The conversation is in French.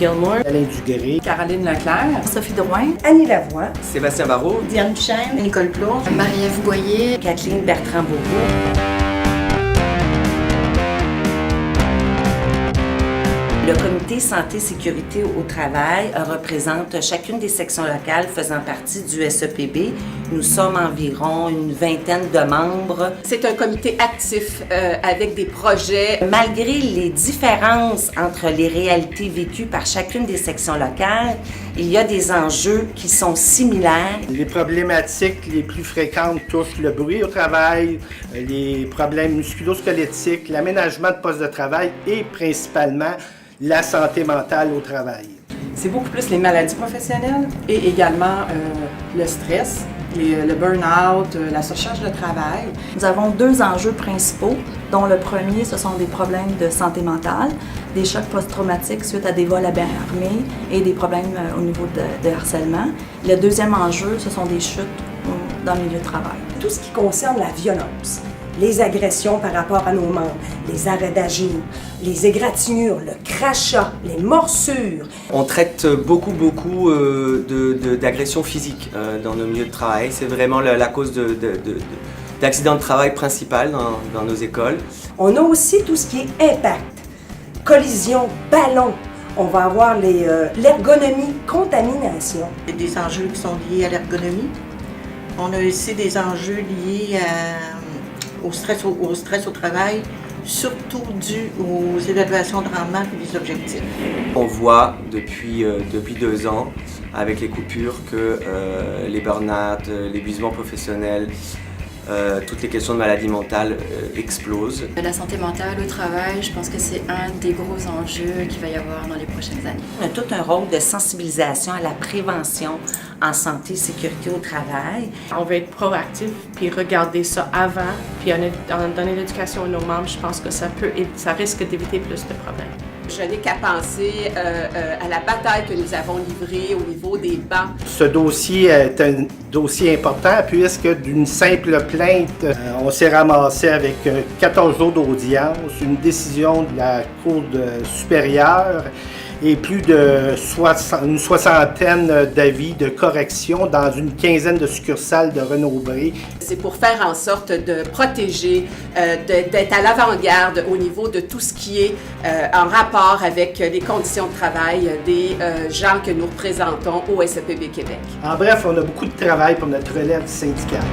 Gilmore, Alain Duguay, Caroline Leclerc, Sophie Drouin, Annie Lavoie, Sébastien Barrault, Diane Duchesne, Nicole Plot, Marie-Ève Boyer, Kathleen Bertrand-Bourreau. Le comité santé-sécurité au travail représente chacune des sections locales faisant partie du SEPB. Nous sommes environ une vingtaine de membres. C'est un comité actif avec des projets. Malgré les différences entre les réalités vécues par chacune des sections locales, il y a des enjeux qui sont similaires. Les problématiques les plus fréquentes touchent le bruit au travail, les problèmes musculo-squelettiques, l'aménagement de postes de travail et principalement la santé mentale au travail. C'est beaucoup plus les maladies professionnelles et également le stress, le burn-out, la surcharge de travail. Nous avons 2 enjeux principaux, dont le premier, ce sont des problèmes de santé mentale, des chocs post-traumatiques suite à des vols à main armée et des problèmes au niveau de harcèlement. Le deuxième enjeu, ce sont des chutes dans le milieu de travail. tout ce qui concerne la violence, les agressions par rapport à nos membres, les arrêts d'agir, les égratignures, le crachat, les morsures. On traite beaucoup d'agressions physiques dans nos milieux de travail. C'est vraiment la cause d'accidents de travail principal dans nos écoles. On a aussi tout ce qui est impact, collision, ballon. On va avoir l'ergonomie, contamination. Il y a des enjeux qui sont liés à l'ergonomie. On a aussi des enjeux liés au stress au travail, surtout dû aux évaluations de rendement et des objectifs. On voit depuis 2 ans, avec les coupures, que les burn-out, l'épuisement professionnel, toutes les questions de maladie mentale explosent. La santé mentale au travail, je pense que c'est un des gros enjeux qu'il va y avoir dans les prochaines années. On a tout un rôle de sensibilisation à la prévention en santé et sécurité au travail. On veut être proactif, puis regarder ça avant, puis donner l'éducation à nos membres. Je pense que ça risque d'éviter plus de problèmes. Je n'ai qu'à penser à la bataille que nous avons livrée au niveau des bancs. Ce dossier est un dossier important puisque d'une simple plainte, on s'est ramassé avec 14 jours d'audience, une décision de la Cour supérieure et plus une soixantaine d'avis de correction dans une quinzaine de succursales de Renaud-Bré. C'est pour faire en sorte de protéger, d'être à l'avant-garde au niveau de tout ce qui est en rapport avec les conditions de travail des gens que nous représentons au SEPB Québec. En bref, on a beaucoup de travail pour notre relève syndicale.